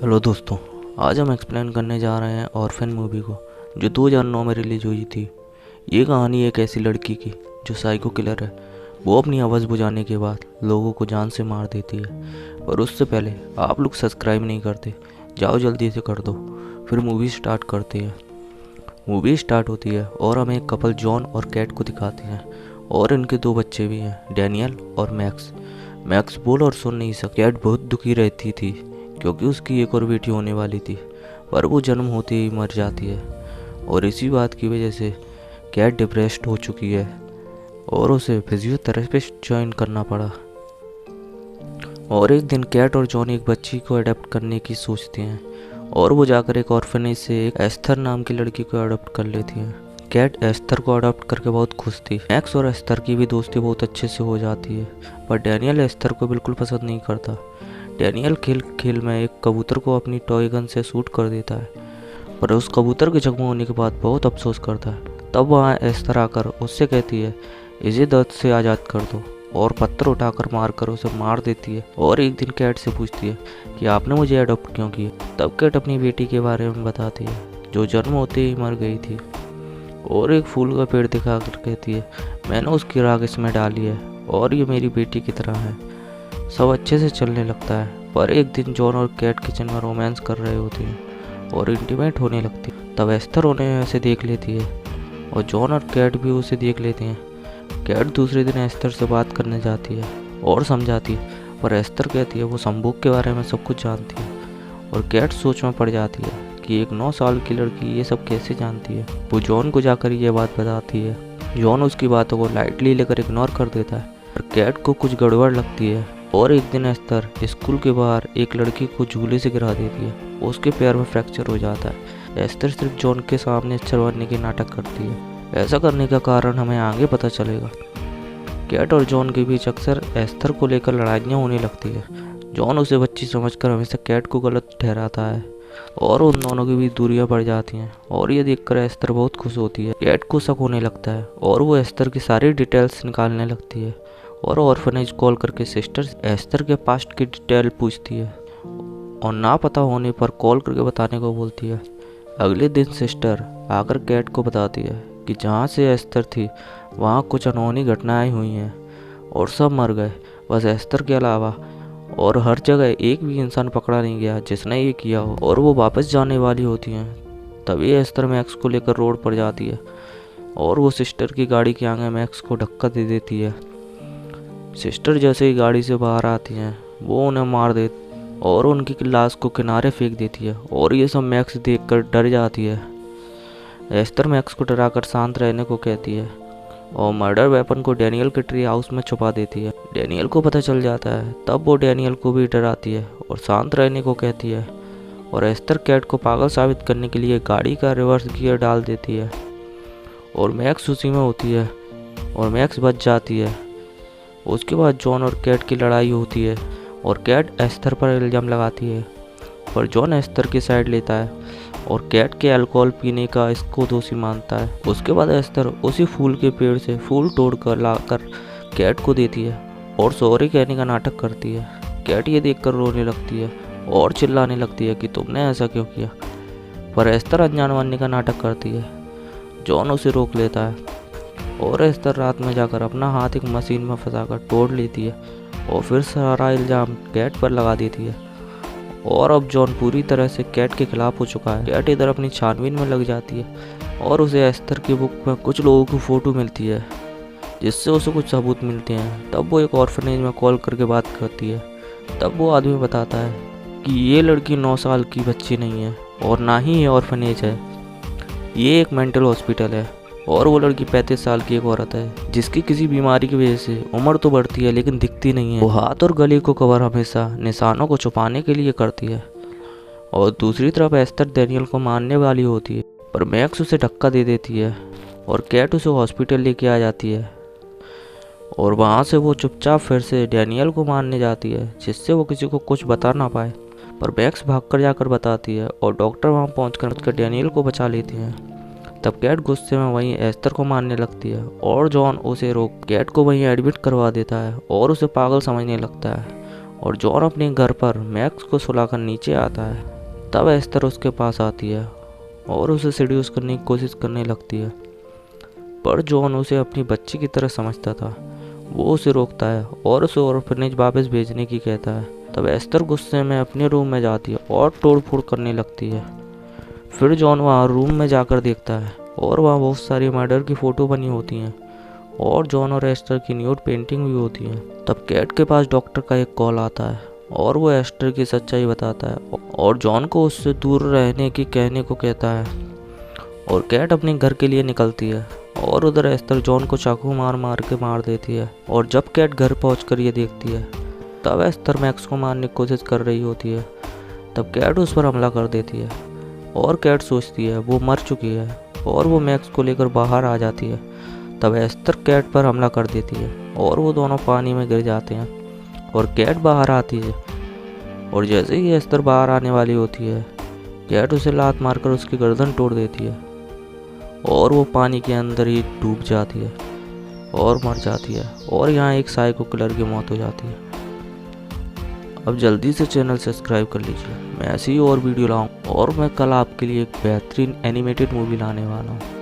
Hello दोस्तों। आज हम एक्सप्लेन करने जा रहे हैं ऑर्फन मूवी को, जो 2009 में रिलीज हुई थी। ये कहानी एक ऐसी लड़की की जो साइको किलर है। वो अपनी आवाज़ बुझाने के बाद लोगों को जान से मार देती है। पर उससे पहले आप लोग सब्सक्राइब नहीं करते, जाओ जल्दी से कर दो। फिर मूवी स्टार्ट करते हैं। मूवी स्टार्ट होती है और हमें एक कपल जॉन और कैट को दिखाते हैं, और इनके 2 बच्चे भी हैं, डैनियल और मैक्स। मैक्स बोल और सुन नहीं सकता। कैट बहुत दुखी रहती थी क्योंकि उसकी एक और बेटी होने वाली थी, पर वो जन्म होते ही मर जाती है। और इसी बात की वजह से कैट डिप्रेस्ड हो चुकी है और उसे फिजियोथेरेपिस्ट ज्वाइन करना पड़ा। और एक दिन कैट और जॉन एक बच्ची को अडॉप्ट करने की सोचते हैं, और वो जाकर एक ऑर्फनेज से एक एस्थर नाम की लड़की को अडॉप्ट कर लेती हैं। कैट एस्थर को अडॉप्ट करके बहुत खुश थी। मैक्स और एस्थर की भी दोस्ती बहुत अच्छे से हो जाती है, पर डैनियल एस्थर को बिल्कुल पसंद नहीं करता। डैनियल खेल खेल में एक कबूतर को अपनी टॉय गन से शूट कर देता है, पर उस कबूतर के जख्म होने के बाद बहुत अफसोस करता है। तब वहाँ एस्थर आकर उससे कहती है, इसे दर्द से आज़ाद कर दो, और पत्थर उठाकर मारकर उसे मार देती है। और एक दिन कैट से पूछती है कि आपने मुझे अडॉप्ट क्यों किया। तब कैट अपनी बेटी के बारे में बताती है, जो जन्म होते ही मर गई थी। और एक फूल का पेड़ दिखाकर कहती है, मैंने उसकी राख इसमें डाली है और ये मेरी बेटी की तरह है। सब अच्छे से चलने लगता है, पर एक दिन जॉन और कैट किचन में रोमांस कर रहे होते हैं और इंटीमेट होने लगती है। तब एस्थर उन्हें ऐसे देख लेती है और जॉन और कैट भी उसे देख लेते हैं। कैट दूसरे दिन एस्थर से बात करने जाती है और समझाती है, पर एस्थर कहती है वो संभोग के बारे में सब कुछ जानती है। और कैट सोच में पड़ जाती है कि एक 9 साल की लड़की ये सब कैसे जानती है। वो जॉन को जाकर ये बात बताती है। जॉन उसकी बातों को लाइटली लेकर इग्नोर कर देता है, पर कैट को कुछ गड़बड़ लगती है। और एक दिन एस्थर स्कूल के बाहर एक लड़की को झूले से गिरा देती है, उसके पैर में फ्रैक्चर हो जाता है। एस्थर सिर्फ जॉन के सामने अच्छा बनने की नाटक करती है। ऐसा करने का कारण हमें आगे पता चलेगा। कैट और जॉन के बीच अक्सर एस्थर को लेकर लड़ाइयाँ होने लगती है। जॉन उसे बच्ची समझकर हमेशा कैट को गलत ठहराता है और उन दोनों की बीच दूरियां बढ़ जाती हैं। और ये देखकर एस्थर बहुत खुश होती है। कैट को शक होने लगता है और वो एस्थर की सारी डिटेल्स निकालने लगती है और ऑर्फनेज कॉल करके सिस्टर एस्थर के पास्ट की डिटेल पूछती है और ना पता होने पर कॉल करके बताने को बोलती है। अगले दिन सिस्टर आकर कैट को बताती है कि जहाँ से एस्थर थी वहाँ कुछ अनहोनी घटनाएं हुई हैं और सब मर गए, बस एस्थर के अलावा। और हर जगह एक भी इंसान पकड़ा नहीं गया जिसने ये किया हो। और वो वापस जाने वाली होती हैं। तभी एस्थर मैक्स को लेकर रोड पर जाती है और वो सिस्टर की गाड़ी के आगे मैक्स को धक्का दे देती है। सिस्टर जैसे ही गाड़ी से बाहर आती हैं, वो उन्हें मार दे और उनकी लाश को किनारे फेंक देती है। और ये सब मैक्स देखकर डर जाती है। एस्थर मैक्स को डराकर शांत रहने को कहती है और मर्डर वेपन को डैनियल के ट्री हाउस में छुपा देती है। डैनियल को पता चल जाता है, तब वो डैनियल को भी डराती है और शांत रहने को कहती है। और एस्थर कैट को पागल साबित करने के लिए गाड़ी का रिवर्स गियर डाल देती है और मैक्स उसी में होती है और मैक्स बच जाती है। उसके बाद जॉन और कैट की लड़ाई होती है और कैट एस्थर पर इल्ज़ाम लगाती है, पर जॉन एस्थर की साइड लेता है और कैट के अल्कोहल पीने का इसको दोषी मानता है। उसके बाद एस्थर उसी फूल के पेड़ से फूल तोड़कर लाकर कैट को देती है और सॉरी कहने का नाटक करती है। कैट ये देखकर रोने लगती है और चिल्लाने लगती है कि तुमने ऐसा क्यों किया, पर एस्थर अनजान बनने का नाटक करती है। जॉन उसे रोक लेता है और एस्थर रात में जाकर अपना हाथ एक मशीन में फंसाकर तोड़ लेती है और फिर सारा इल्ज़ाम कैट पर लगा देती है। और अब जॉन पूरी तरह से कैट के खिलाफ हो चुका है। कैट इधर अपनी छानबीन में लग जाती है और उसे एस्थर की बुक में कुछ लोगों की फ़ोटो मिलती है जिससे उसे कुछ सबूत मिलते हैं। तब वो एक ऑर्फनेज में कॉल करके बात करती है। तब वो आदमी बताता है कि ये लड़की 9 साल की बच्ची नहीं है और ना ही ये ऑर्फनेज है, ये एक मेंटल हॉस्पिटल है। और वो लड़की 35 साल की एक औरत है जिसकी किसी बीमारी की वजह से उम्र तो बढ़ती है लेकिन दिखती नहीं है। वो हाथ और गले को कवर हमेशा निशानों को छुपाने के लिए करती है। और दूसरी तरफ एस्थर डैनियल को मारने वाली होती है, पर मैक्स उसे धक्का दे देती है और कैट उसे हॉस्पिटल लेके आ जाती है। और वहाँ से वो चुपचाप फिर से डैनियल को मारने जाती है जिससे वो किसी को कुछ बता ना पाए, पर मैक्स भागकर जाकर बताती है और डॉक्टर वहाँ पहुँचकर डैनियल को बचा लेते हैं। तब कैट गुस्से में वहीं एस्थर को मारने लगती है और जॉन उसे रोक कैट को वहीं एडमिट करवा देता है और उसे पागल समझने लगता है। और जॉन अपने घर पर मैक्स को सुलाकर नीचे आता है। तब एस्थर उसके पास आती है और उसे सेड्यूस करने की कोशिश करने लगती है, पर जॉन उसे अपनी बच्ची की तरह समझता था। वो उसे रोकता है और उसे ऑर्फनेज वापस भेजने की कहता है। तब एस्थर गुस्से में अपने रूम में जाती है और तोड़फोड़ करने लगती है। फिर जॉन वहाँ रूम में जाकर देखता है और वहाँ बहुत सारी मर्डर की फ़ोटो बनी होती हैं और जॉन और एस्थर की न्यूड पेंटिंग भी होती है। तब कैट के पास डॉक्टर का एक कॉल आता है और वो एस्थर की सच्चाई बताता है और जॉन को उससे दूर रहने की कहने को कहता है। और कैट अपने घर के लिए निकलती है और उधर एस्थर जॉन को चाकू मार देती है। और जब कैट घर पहुंचकर ये देखती है तब एस्थर मैक्स को मारने की कोशिश कर रही होती है। तब कैट उस पर हमला कर देती है और कैट सोचती है वो मर चुकी है और वो मैक्स को लेकर बाहर आ जाती है। तब एस्थर कैट पर हमला कर देती है और वो दोनों पानी में गिर जाते हैं और कैट बाहर आती है। और जैसे ही एस्थर बाहर आने वाली होती है कैट उसे लात मारकर उसकी गर्दन तोड़ देती है और वो पानी के अंदर ही डूब जाती है और मर जाती है। और यहाँ एक साइको किलर की मौत हो जाती है। अब जल्दी से चैनल सब्सक्राइब कर लीजिए, मैं ऐसी ही और वीडियो लाऊं और मैं कल आपके लिए एक बेहतरीन एनिमेटेड मूवी लाने वाला हूँ।